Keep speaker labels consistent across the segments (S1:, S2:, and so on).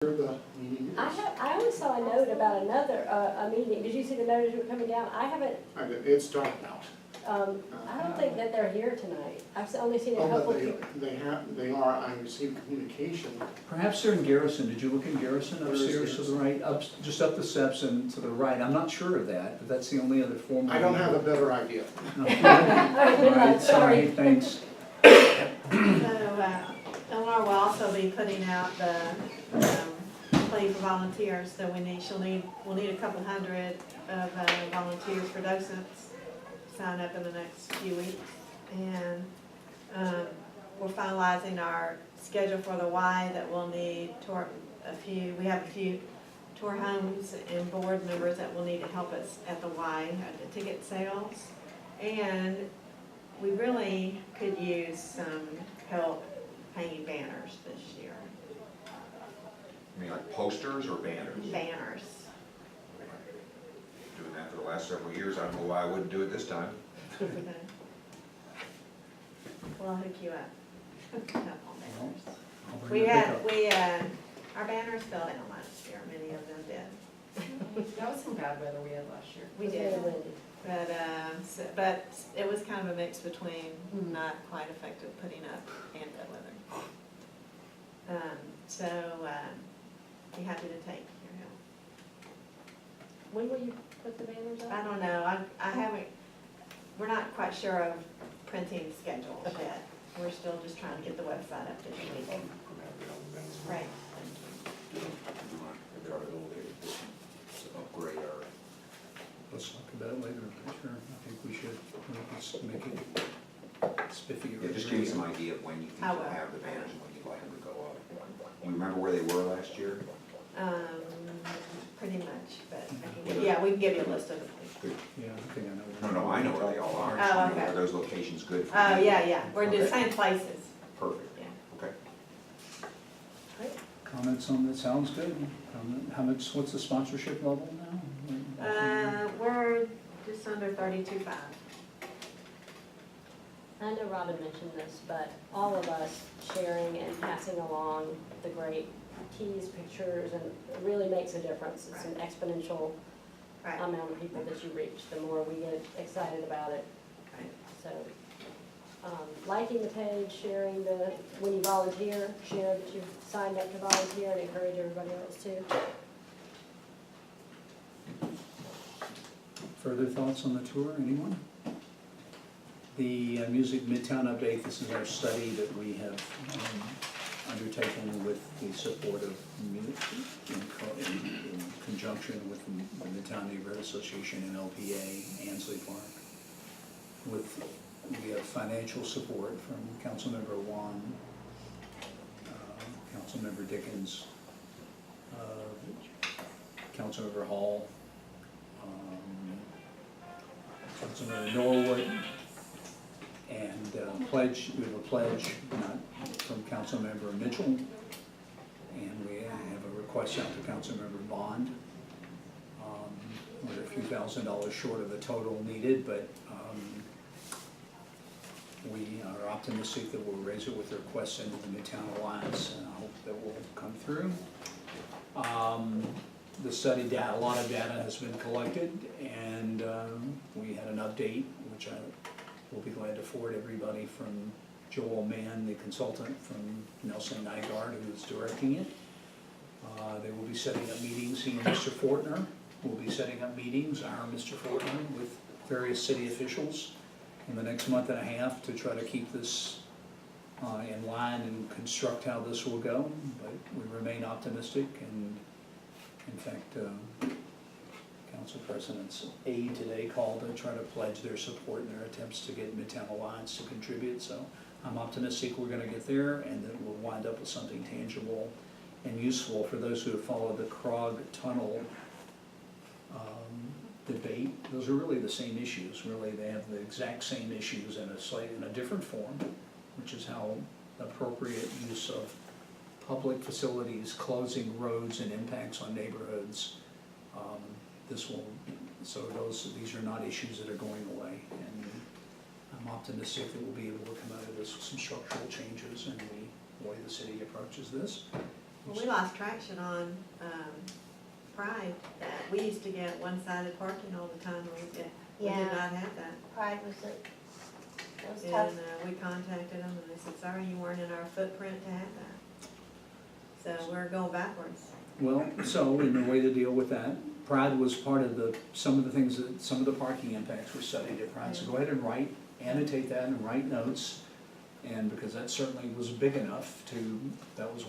S1: The meeting is.
S2: I only saw a note about another, a meeting. Did you see the note as you were coming down? I haven't,
S1: It's dark out.
S2: I don't think that they're here tonight. I've only seen a
S1: Oh,
S2: couple
S1: but
S2: people.
S1: they are, I received communication.
S3: Perhaps they're in Garrison. Did you look in Garrison
S1: Where is
S3: upstairs to the right? Just up the steps and to the right. I'm not sure of that, but that's the only other form.
S1: I don't have a better idea.
S3: No.
S2: All
S3: All
S2: right, good luck,
S3: right, sorry, thanks.
S4: So, Eleanor will also be putting out the plea for volunteers, so we'll need a couple hundred of volunteers for docents sign up in the next few weeks. And we're finalizing our schedule for the Y that we'll need we have a few tour homes and board members that will need to help us at the Y, at the ticket sales. And we really could use some help hanging banners this year.
S5: You mean like posters or banners?
S4: Banners.
S5: Doing that for the last several years, I don't know why I wouldn't do it this time.
S4: We'll hook you up. Hook you up on banners.
S3: I'll bring the pickup.
S4: Our banners fell down last year, many of them did.
S6: That was some bad weather we had last year.
S4: We
S2: It's
S4: did.
S2: very windy.
S4: But it was kind of a mix between not quite effective putting up and bad weather. Be happy to take your help.
S2: When will you put the banners up?
S4: I don't know, I haven't, we're not quite sure of printing schedules yet. We're still just trying to get the website up this week. Right, thank
S5: Upgrade our,
S3: Let's talk about it later, sure. I think we should, let's make it spiffy.
S5: yeah, just give me some idea of when you think
S4: I
S5: you'll
S4: will.
S5: have the banners and when you'd like them to go up. You remember where they were last year?
S4: you. Pretty much, but yeah, we can give you a list of them.
S5: Good.
S3: Yeah, I think I know.
S5: No, I know where they all are.
S4: Oh,
S5: So,
S4: okay.
S5: Are those locations good for
S4: Oh,
S5: you?
S4: yeah, we're in the
S5: Okay.
S4: same places,
S5: Perfect,
S4: yeah.
S5: okay.
S2: Great.
S3: Comments on that, sounds good. How much, what's the sponsorship level now?
S4: We're just under 32.5.
S2: I know Robin mentioned this, but all of us sharing and passing along the great teas, pictures, and it really makes a difference. It's an exponential
S4: Right.
S2: amount of people that you reach, the more we get excited about it.
S4: Right.
S2: So, liking the page, sharing when you volunteer, share that you've signed up to volunteer, and encourage everybody else too.
S3: Further thoughts on the tour, anyone? The Music Midtown update, this is our study that we have undertaken with the support of, in conjunction with the Midtown Neighborhood Association and LPA, Ansley Park. We have financial support from Councilmember Wan, Councilmember Dickens, Councilmember Hall, Councilmember Norwood, and we have a pledge from Councilmember Mitchell, and we have a request out to Councilmember Bond. We're a few $1,000s short of the total needed, but we are optimistic that we'll raise it with the requests into the Midtown Alliance, and I hope that will come through. The study data, a lot of data has been collected, and we had an update, which I will be glad to forward everybody, from Joel Mann, the consultant from Nelson Nygaard, who is directing it. They will be setting up meetings. He and Mr. Fortner will be setting up meetings, our Mr. Fortner, with various city officials in the next month and a half to try to keep this in line and construct how this will go. But we remain optimistic, and in fact, Council President's aide today called to try to pledge their support in their attempts to get Midtown Alliance to contribute. So I'm optimistic we're going to get there, and that we'll wind up with something tangible and useful for those who have followed the Krog Tunnel debate. Those are really the same issues. Really, they have the exact same issues in a different form, which is how appropriate use of public facilities, closing roads, and impacts on neighborhoods. These are not issues that are going away, and I'm optimistic that we'll be able to come out of this with some structural changes in the way the city approaches this.
S4: Well, we lost traction on, Pride, that we used to get one-sided parking all the time, we did
S7: Yeah.
S4: not have that.
S7: Pride was
S4: And,
S7: tough.
S4: we contacted them and they said, sorry, you weren't in our footprint to have that. So we're going backwards.
S3: Well, so in the way to deal with that, Pride was part of some of the things that, some of the parking impacts were studied at Pride. So go ahead and annotate that and write notes. And because that certainly was big enough that was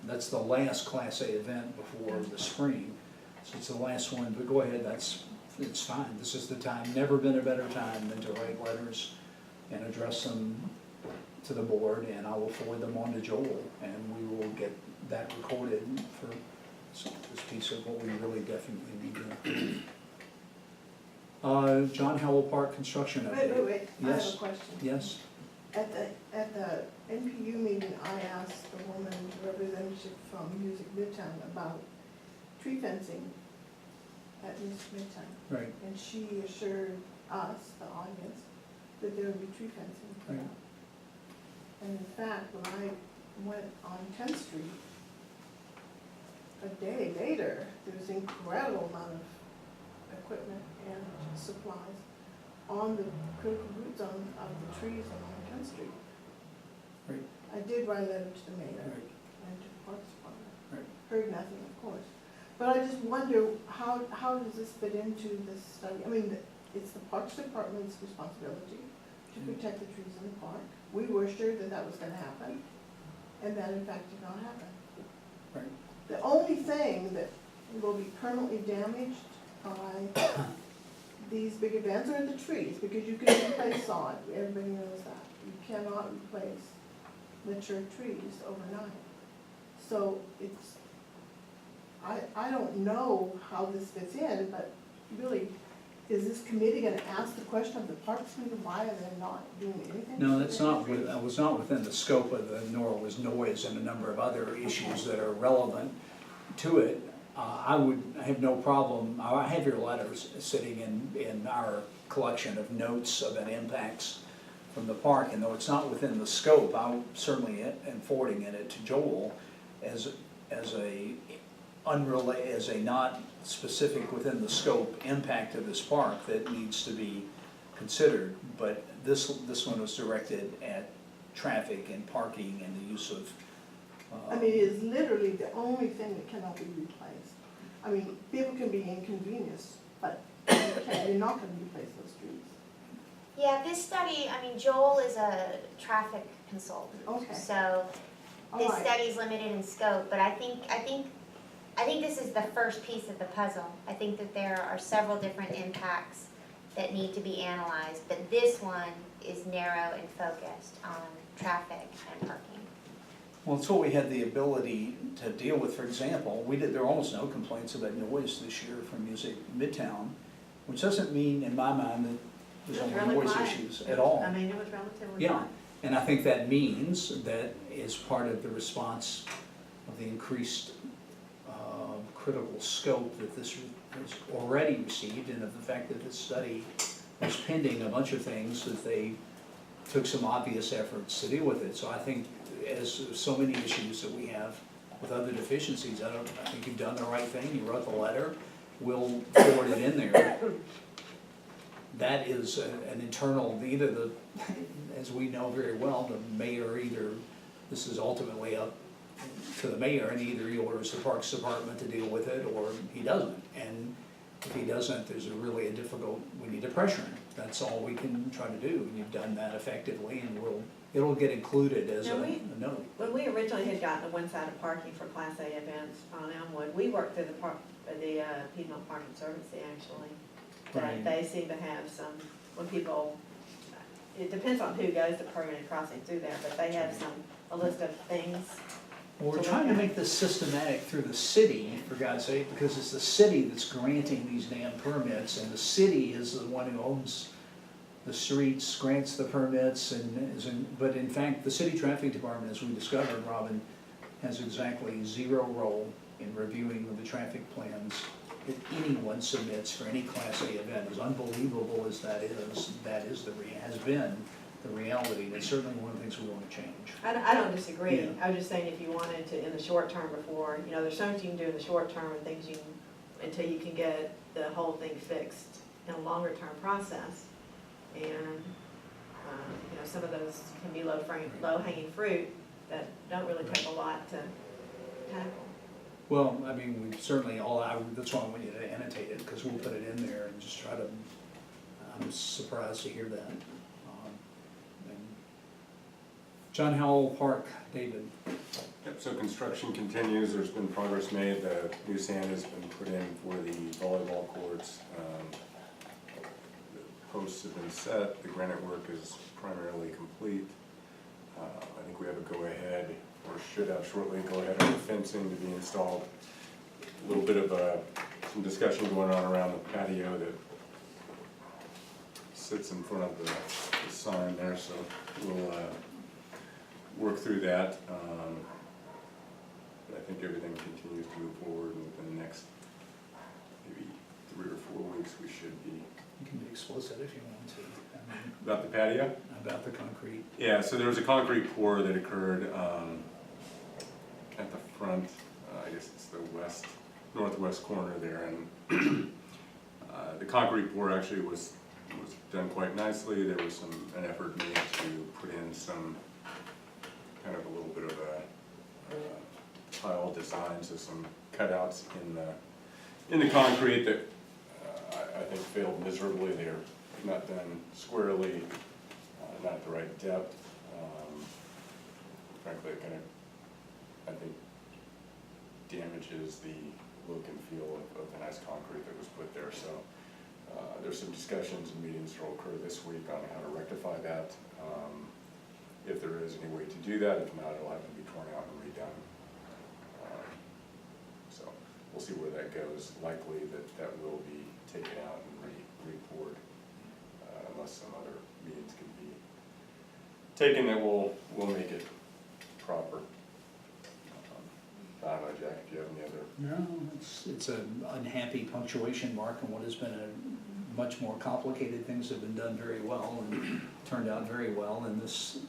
S3: that's the last Class A event before the spring. So it's the last one, but go ahead, it's fine. This is the time, never been a better time than to write letters and address them to the board, and I will forward them on to Joel, and we will get that recorded for this piece of what we really definitely need to. John Howell Park construction update.
S8: Wait, I have
S3: Yes.
S8: a question.
S3: Yes,
S8: At the NPU meeting, I asked the woman, representative from Music Midtown, about tree fencing at Music Midtown.
S3: right,
S8: And she assured us, the audience, that there would be tree fencing put
S3: Right.
S8: up. And in fact, when I went on 10th Street, a day later, there was an incredible amount of equipment and supplies on the critical root zone of the trees along 10th Street.
S3: Right.
S8: I did write a letter to the mayor
S3: right,
S8: and to the Parks Department.
S3: right.
S8: Heard nothing, of course. But I just wonder, how does this fit into this study? I mean, it's the Parks Department's responsibility to protect the trees in the park. We were sure that that was gonna happen, and that in fact did not happen.
S3: Right.
S8: The only thing that will be permanently damaged by these big events are the trees, because you can replace sod, everybody knows that. You cannot replace mature trees overnight. So it's, I don't know how this fits in, but really, is this committee gonna ask the question of the Parks Committee, why are they not doing anything?
S3: No,
S8: to
S3: that's
S8: protect
S3: not,
S8: the trees?
S3: that was not within the scope of nor was noise and a number of other issues that are relevant to it. I have no problem, I have your letters sitting in our collection of notes about impacts from the park, and though it's not within the scope, I certainly am forwarding it to Joel as a not specific within the scope impact of this park that needs to be considered, but this one was directed at traffic and parking and the use of.
S8: I mean, it is literally the only thing that cannot be replaced. I mean, people can be inconvenienced, but you're not gonna replace those trees.
S7: Yeah, this study, I mean, Joel is a traffic consultant.
S8: Okay.
S7: So
S8: All
S7: this
S8: right.
S7: study's limited in scope, but I think this is the first piece of the puzzle. I think that there are several different impacts that need to be analyzed, but this one is narrow and focused on traffic and parking.
S3: Well, it's what we had the ability to deal with. For example, there were almost no complaints about noise this year from Music Midtown, which doesn't mean, in my mind, that there's
S4: It was
S3: only
S4: really
S3: noise
S4: quiet.
S3: issues at all.
S4: I mean, it was relatively
S3: Yeah,
S4: quiet.
S3: and I think that means that is part of the response of the increased critical scope that this has already received, and of the fact that this study was pending a bunch of things, that they took some obvious efforts to deal with it. So I think, as so many issues that we have with other deficiencies, I think you've done the right thing. You wrote the letter, we'll forward it in there. That is an internal, as we know very well, the mayor this is ultimately up to the mayor, and either he orders the Parks Department to deal with it, or he doesn't. And if he doesn't, we need to pressure him. That's all we can try to do, and you've done that effectively, and it'll get included as a note.
S4: When we originally had gotten the one-sided parking for Class A events on Elmwood, we worked through the Piedmont Parking Service actually.
S3: Right.
S4: They seem to have when people, it depends on who goes to permanent crossing through there, but they have a list of things.
S3: Well, we're trying to make this systematic through the city, for God's sake, because it's the city that's granting these damn permits, and the city is the one who owns the streets, grants the permits, but in fact, the city traffic department, as we discovered, Robin, has exactly zero role in reviewing the traffic plans that anyone submits for any Class A event. As unbelievable as that is has been the reality, that's certainly one of the things we wanna change.
S4: I don't disagree,
S3: Yeah.
S4: I was just saying if you wanted to, in the short term before, you know, there's some things you can do in the short term and things you, until you can get the whole thing fixed in a longer term process. And, you know, some of those can be low hanging fruit that don't really take a lot to tackle.
S3: Well, I mean, we certainly that's why I want you to annotate it, because we'll put it in there and just try to, I'm surprised to hear that. And John Howell Park, David.
S9: Yep, so construction continues, there's been progress made, the new sand has been put in for the volleyball courts. The posts have been set, the granite work is primarily complete. I think we have a go-ahead, or should have shortly, go-ahead on the fencing to be installed. A little bit of some discussion going on around the patio that sits in front of the sign there, so we'll work through that. But I think everything continues to move forward, and within the next maybe 3 or 4 weeks, we should be.
S3: You can be explicit if you want to. I mean,
S9: About the patio?
S3: about the concrete.
S9: Yeah, so there was a concrete pour that occurred at the front, I guess it's the northwest corner there, and the concrete pour actually was done quite nicely. There was an effort made to put in some kind of a little bit of a tile design, so some cutouts in the concrete that I think failed miserably. They're not done squarely, not at the right depth. Frankly, it kind of, I think, damages the look and feel of the nice concrete that was put there. So there's some discussions and meetings that will occur this week on how to rectify that. If there is any way to do that, if not, it'll have to be torn out and redone. So we'll see where that goes. Likely that will be taken out and re-poured, unless some other means can be taken that will make it proper. I don't know, Jack, if you have any other.
S3: No, it's an unhappy punctuation mark on what has been a much more complicated. Things have been done very well and turned out very well, and this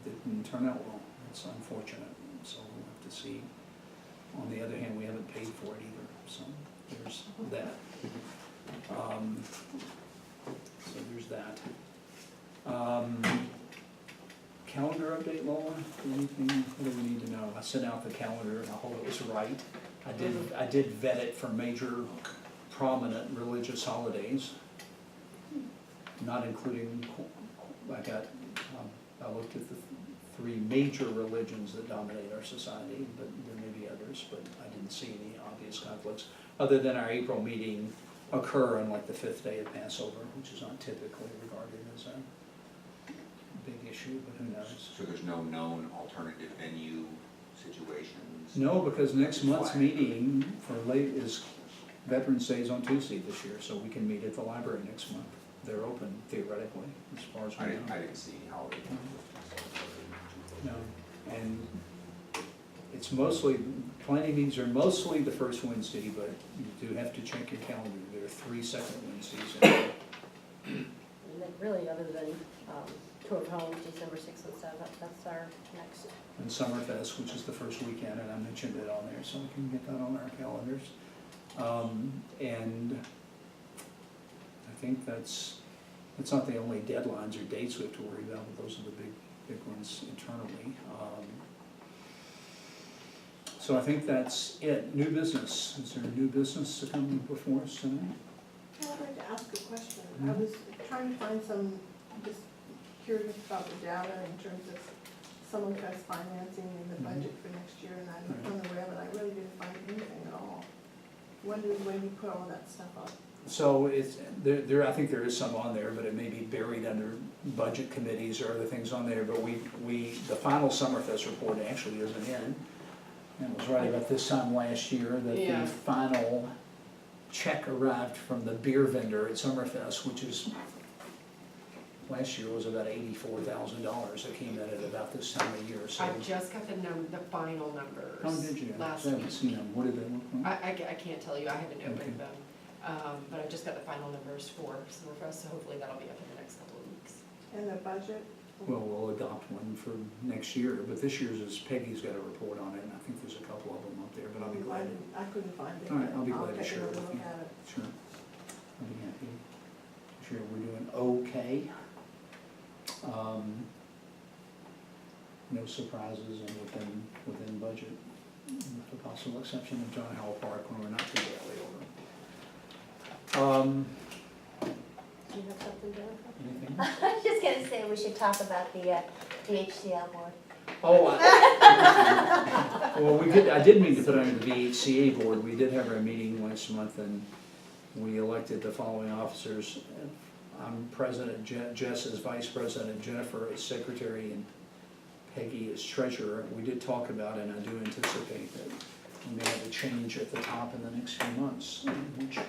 S3: didn't turn out well. It's unfortunate, so we'll have to see. On the other hand, we haven't paid for it either, so there's that. So there's that. Calendar update, Lola? Anything, what do we need to know? I sent out the calendar and I hope it was right. I did vet it for major prominent religious holidays, not including, I looked at the 3 major religions that dominate our society, but there may be others, but I didn't see any obvious conflicts, other than our April meeting occur on like the 5th day of Passover, which is not typically regarded as a big issue, but who knows?
S5: So there's no known alternative venue situations?
S3: No, because next month's meeting is Veterans Day is on Tuesday this year, so we can meet at the library next month. They're open theoretically, as far as we know.
S5: I didn't see any holiday.
S3: No, and it's mostly, planning meetings are mostly the first Wednesday, but you do have to check your calendar. There are 3 second Wednesdays.
S2: And then really, other than Tour of Homes, December 6th and 7th, that's our next.
S3: And Summerfest, which is the first weekend, and I mentioned it on there, so we can get that on our calendars. And I think that's not the only deadlines or dates we have to worry about, but those are the big ones internally. So I think that's it. New business. Is there new business to come before us tonight?
S8: I'd like to ask a question. I was trying to find just curious about the data in terms of Summerfest financing and the budget for next year, and I looked on the web and I really didn't find anything at all. Wondered when you put all that stuff up.
S3: So it's, I think there is some on there, but it may be buried under budget committees or other things on there, but the final Summerfest report actually isn't in. And it was right about this time last year that the final check arrived from the beer vendor at Summerfest, which is, last year was about $84,000 that came in at about this time of year, so.
S6: I just got the final numbers.
S3: How did you?
S6: Last
S3: I haven't
S6: week.
S3: seen them. What did they look like?
S6: I can't tell you, I haven't
S3: Okay.
S6: opened them, but I just got the final numbers for Summerfest, so hopefully that'll be up in the next couple of weeks.
S8: And the budget
S3: Well, we'll adopt one for next year, but this year's is Peggy's got a report on it, and I think there's a couple of them up there, but I'll be glad to,
S8: I couldn't find it.
S3: all right, I'll be glad to
S8: take
S3: share it
S8: another
S3: with
S8: look
S3: you.
S8: at it.
S3: Sure. I'll be happy to share we're doing okay. No surprises and within budget, with the possible exception of John Howell Park when we're not too badly over.
S2: Do you have something, Jennifer?
S3: Anything?
S7: I was just gonna say, we should talk about the VHCA board.
S3: Oh, well, I did mean to put on the VHCA board. We did have our meeting last month and we elected the following officers. I'm president, Jess is vice president, Jennifer is secretary, and Peggy is treasurer. We did talk about, and I do anticipate that we may have a change at the top in the next few months, which I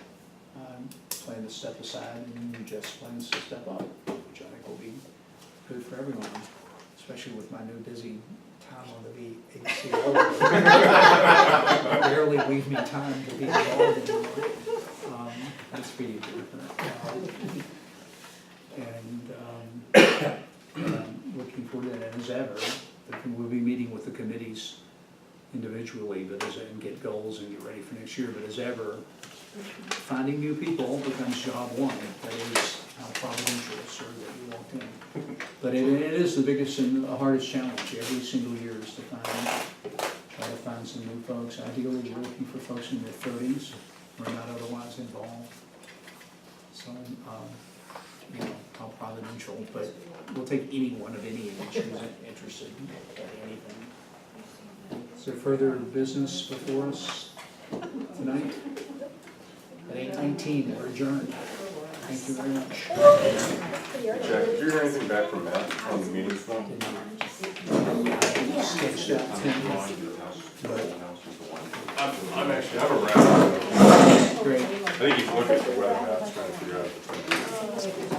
S3: plan to step aside and Jess plans to step up, which I think will be good for everyone, especially with my new busy time on the VHCA. Barely leave me time to be involved anymore. That's for you, Jennifer. Looking forward to that, and as ever, we'll be meeting with the committees individually, but and get goals and get ready for next year, but as ever, finding new people becomes job one. That is how providential, sir, that you walked in. But it is the biggest and the hardest challenge every single year is to try to find some new folks. Ideally, we're looking for folks in their 30s who are not otherwise involved. So, you know, how providential, but we'll take anyone of any age who's interested in anything. Is there further business before us tonight? At 8:19, we're adjourned. Thank you very much.
S9: Jack, did you hear anything back from Matt on the meetings phone?
S3: Sketched out 10
S9: I'm actually, I'm around.
S3: Great.
S9: I think he's looking at the weather maps, trying to figure out if it's gonna be